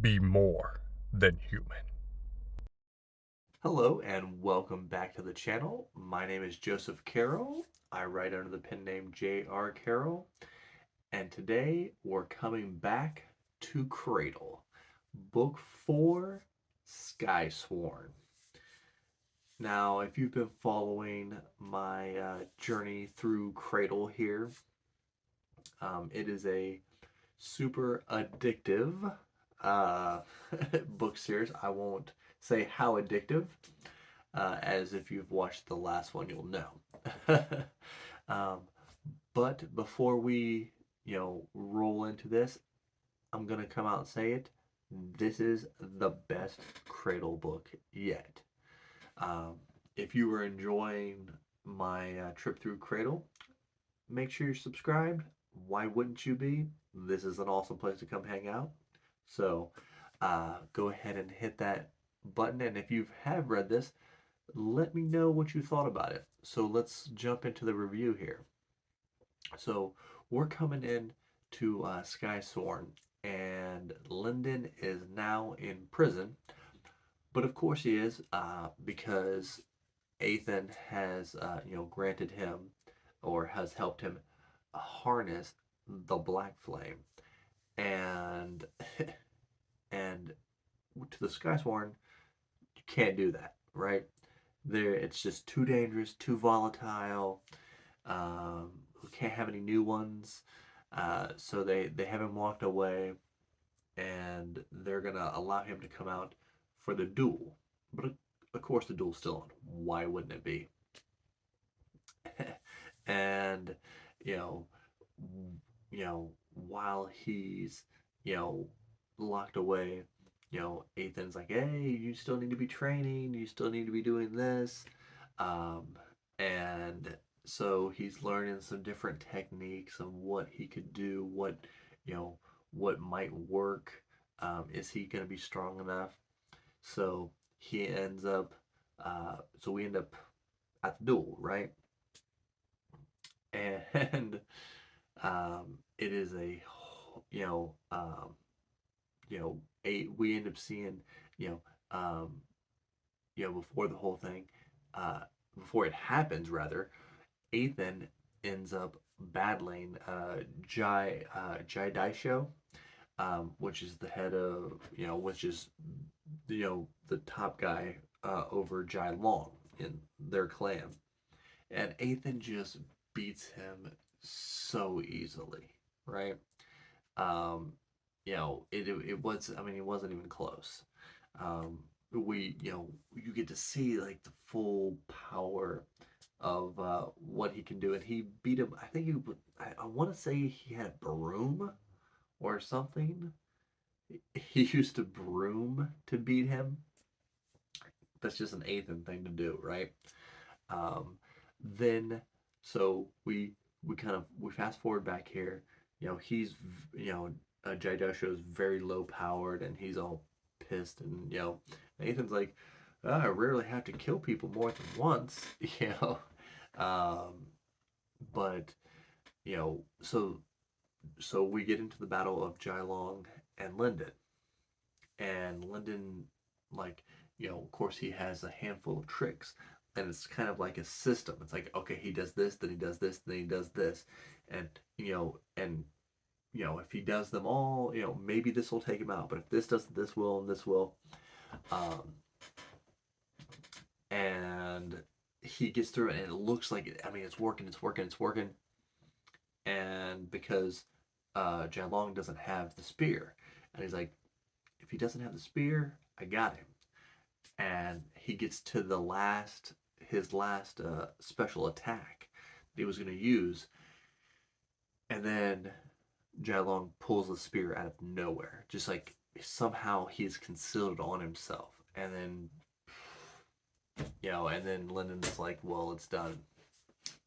be more than human. Hello and welcome back to the channel. My name is Joseph Carroll. I write under the pen name J.R. Carroll, and today we're coming back to Cradle, Book 4, Skysworn. Now, if you've been following my journey through Cradle here, it is a super addictive uh, book series. I won't say how addictive, as if you've watched the last one, you'll know. um, but before we, roll into this, I'm gonna come out and say it. This is the best Cradle book yet. Um, if you were enjoying my trip through Cradle, make sure you're subscribed. Why wouldn't you be? This is an awesome place to come hang out. So go ahead and hit that button. And if you have read this, let me know what you thought about it. So let's jump into the review here. So we're coming in to Skysworn, and Lyndon is now in prison. But of course he is, because Ethan has, granted him or has helped him harness the Black Flame, and and to the Skysworn, you can't do that, right? There, it's just too dangerous, too volatile. We can't have any new ones. So they have him locked away, and they're gonna allow him to come out for the duel. But of course, the duel's still on. Why wouldn't it be? And you know, while he's you know locked away, Ethan's like, hey, you still need to be training. You still need to be doing this. Um, and so he's learning some different techniques of what he could do, you know, what might work. Is he going to be strong enough? So he ends up, so we end up at the duel, right? And it is a, you know, um, we end up seeing, you know, um, before the whole thing, uh, before it happens, rather, Ethan ends up battling Jai Daisho, which is the head of, which is, the top guy over Jai Long in their clan. And Ethan just beats him so easily, right? Um, it was, I mean, it wasn't even close. Um, you get to see like the full power of what he can do, and he beat him. I think I want to say he had a broom or something. He used to broom to beat him. That's just an Ethan thing to do, right? Um, then so we kind of we fast forward back here. He's Jaidosho is very low powered, and he's all pissed, and Nathan's like, "Oh, I rarely have to kill people more than once, Um, but so we get into the battle of Jailong and Linden, and Linden, like, of course, he has a handful of tricks, and it's kind of like a system. It's like, okay, he does this, then he does this, then he does this, and if he does them all, maybe this will take him out. But if this doesn't, this will, and this will. Um, and he gets through it, and it looks like it. I mean, it's working, it's working, it's working. And because Jialong doesn't have the spear, and he's like, if he doesn't have the spear, I got him. And he gets to his last special attack that he was going to use, and then Jialong pulls the spear out of nowhere, just like somehow he's concealed it on himself, and then and then Lyndon's like, well, it's done.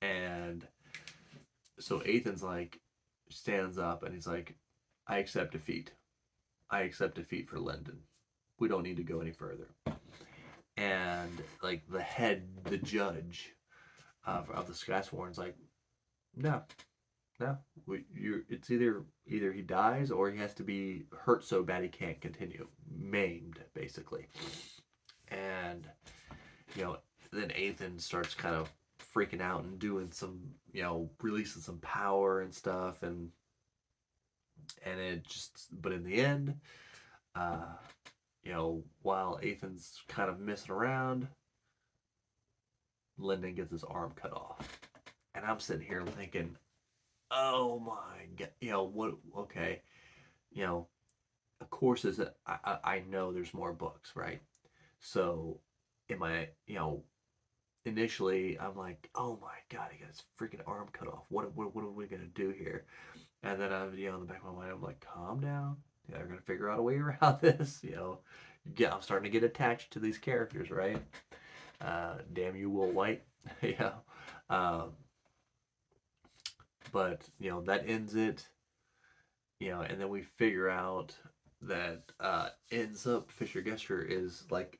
And so Ethan's like, stands up, and he's like, I accept defeat. I accept defeat for Lyndon. We don't need to go any further. And like the judge of the Skysworn's like, no, No, it's either he dies or he has to be hurt so bad he can't continue, maimed basically. And you know, then Ethan starts kind of freaking out and doing some, releasing some power and stuff, and it just, but in the end, uh, while Ethan's kind of messing around, Lyndon gets his arm cut off, and I'm sitting here thinking, oh my god, what? Okay, you know, of course, is it? I know there's more books, right? So, in my, initially I'm like, oh my god, he got his freaking arm cut off. What are we gonna do here? And then I'm, in the back of my mind, I'm like, calm down. Yeah, they're gonna figure out a way around this. Yeah, I'm starting to get attached to these characters, right? Damn you, Will White. Yeah. Um, but that ends it. And then we figure out that ends up Fisher Gesture is like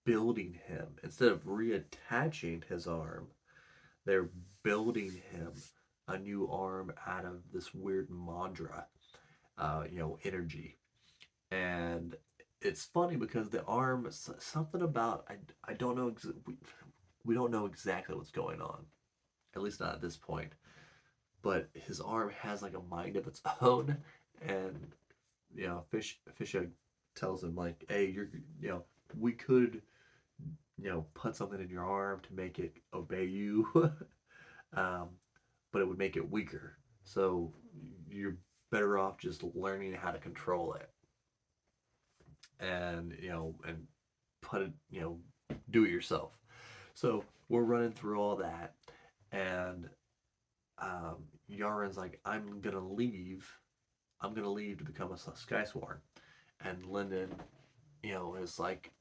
building him instead of reattaching his arm. They're building him a new arm out of this weird mandra, energy. And it's funny because the arm, something about, I don't know, we don't know exactly what's going on, at least not at this point. But his arm has like a mind of its own, and Fisher tells him like, "Hey, we could, put something in your arm to make it obey you, um, but it would make it weaker. So you're better off just learning how to control it, and put it, do it yourself." So we're running through all that, and Yaren's like, "I'm gonna leave. I'm gonna leave to become a Skysworn," and Lyndon, is like,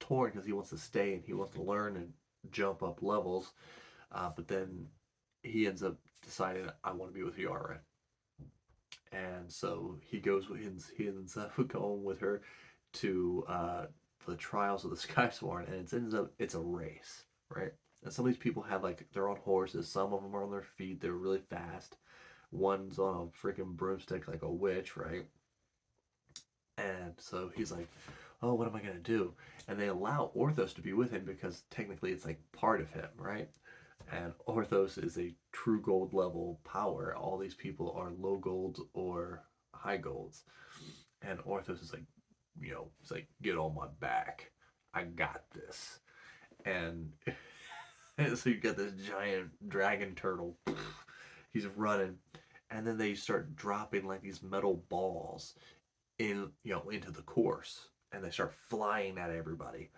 torn because he wants to stay and he wants to learn and jump up levels. But then he ends up deciding, I want to be with Yara. And so he ends up going with her to the trials of the Skysworn, and it's a race, right? And some of these people have like their own horses. Some of them are on their feet. They're really fast. One's on a freaking broomstick like a witch, right? And so he's like, "Oh, what am I gonna do?" And they allow Orthos to be with him because technically it's like part of him, right? And Orthos is a true gold level power. All these people are low golds or high golds. And Orthos is like, it's like, "Get on my back. I got this." And so you got this giant dragon turtle. He's running. And then they start dropping like these metal balls into the course, and they start flying at everybody.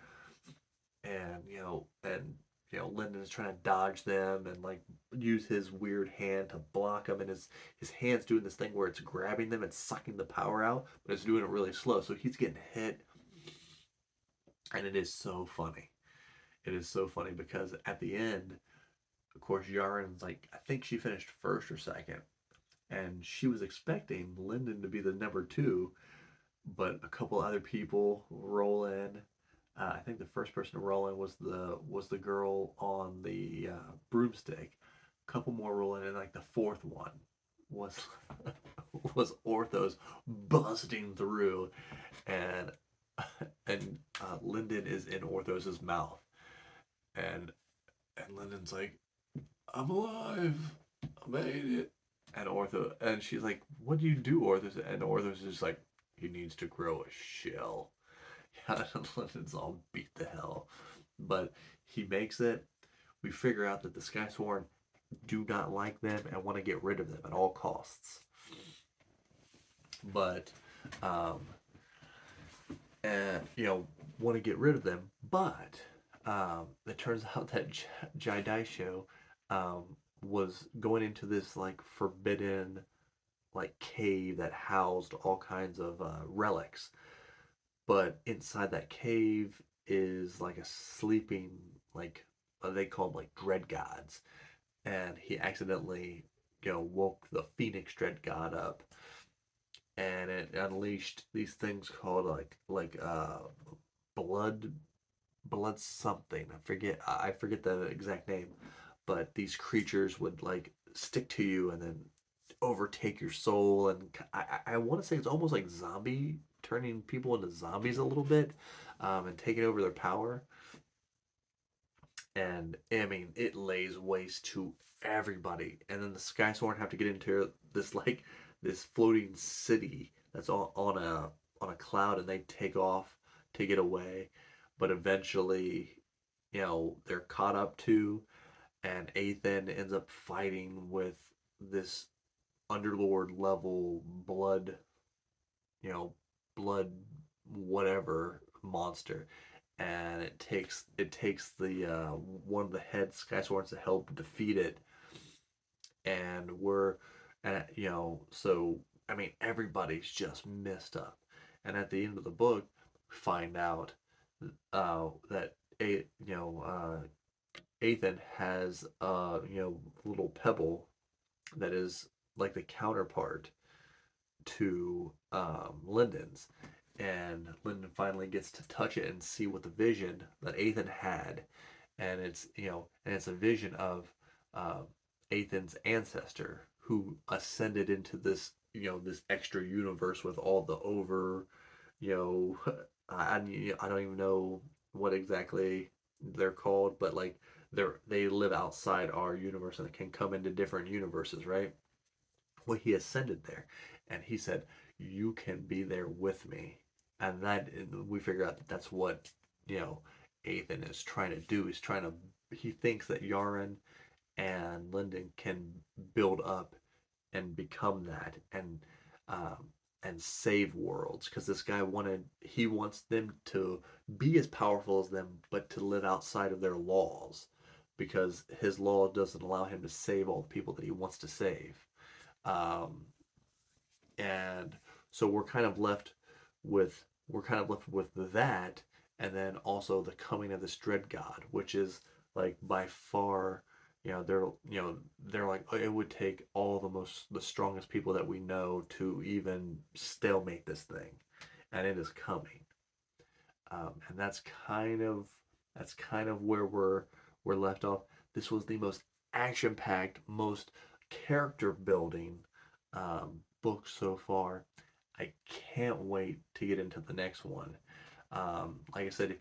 And Lyndon's trying to dodge them and like use his weird hand to block them, and his hand's doing this thing where it's grabbing them and sucking the power out, but it's doing it really slow, so he's getting hit. And it is so funny. It is so funny because at the end, of course, Yaren's like, I think she finished first or second, and she was expecting Lyndon to be the number two, but a couple other people roll in. I think the first person to roll in was the girl on the broomstick. A couple more roll in, and like the fourth one was was Orthos busting through, and Lyndon is in Orthos's mouth, and Lyndon's like, "I'm alive, I made it." And she's like, "What do you do, Orthos?" And Orthos is like, "He needs to grow a shell." Yeah, Lyndon's all beat the hell. But he makes it. We figure out that the Skysworn do not like them and want to get rid of them at all costs. But, um, and, want to get rid of them. But it turns out that Jai um, was going into this like forbidden like cave that housed all kinds of relics, but inside that cave is like a sleeping, like they called like dread gods, and he accidentally woke the phoenix dread god up, and it unleashed these things called blood blood something. I forget the exact name, but these creatures would like stick to you and then overtake your soul. And I want to say it's almost like zombie, turning people into zombies a little bit, and taking over their power. And I mean, it lays waste to everybody. And then the Skysworn have to get into this like this floating city that's on a cloud, and they take off to get away. But eventually, they're caught up to, and Ethan ends up fighting with this underlord level you know, blood whatever monster, and it takes the one of the head Skysworns to help defeat it, and so I mean everybody's just messed up, and at the end of the book, find out that Ethan has little pebble that is like the counterpart to Lyndon's, and Lyndon finally gets to touch it and see what the vision that Ethan had, and it's a vision of uh, Ethan's ancestor who ascended into this extra universe with all the you know I don't even know what exactly they're called, but like they live outside our universe and can come into different universes, right? Well, he ascended there, and he said, "You can be there with me," and that we figure out that that's what you know Ethan is trying to do. He thinks that Yaren and Lyndon can build up and become that, and save worlds, because this guy he wants them to be as powerful as them, but to live outside of their laws, because his law doesn't allow him to save all the people that he wants to save. um, and so we're kind of left with that, and then also the coming of this dread god, which is like by far, they're like, "Oh, it would take all the strongest people that we know to even stalemate this thing, and it is coming." And that's kind of where we're left off. This was the most action packed, most character building book so far. I can't wait to get into the next one. Like I said,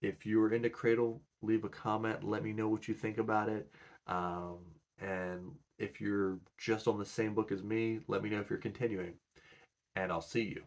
if you're into Cradle, leave a comment. Let me know what you think about it. Um, and if you're just on the same book as me, let me know if you're continuing. And I'll see you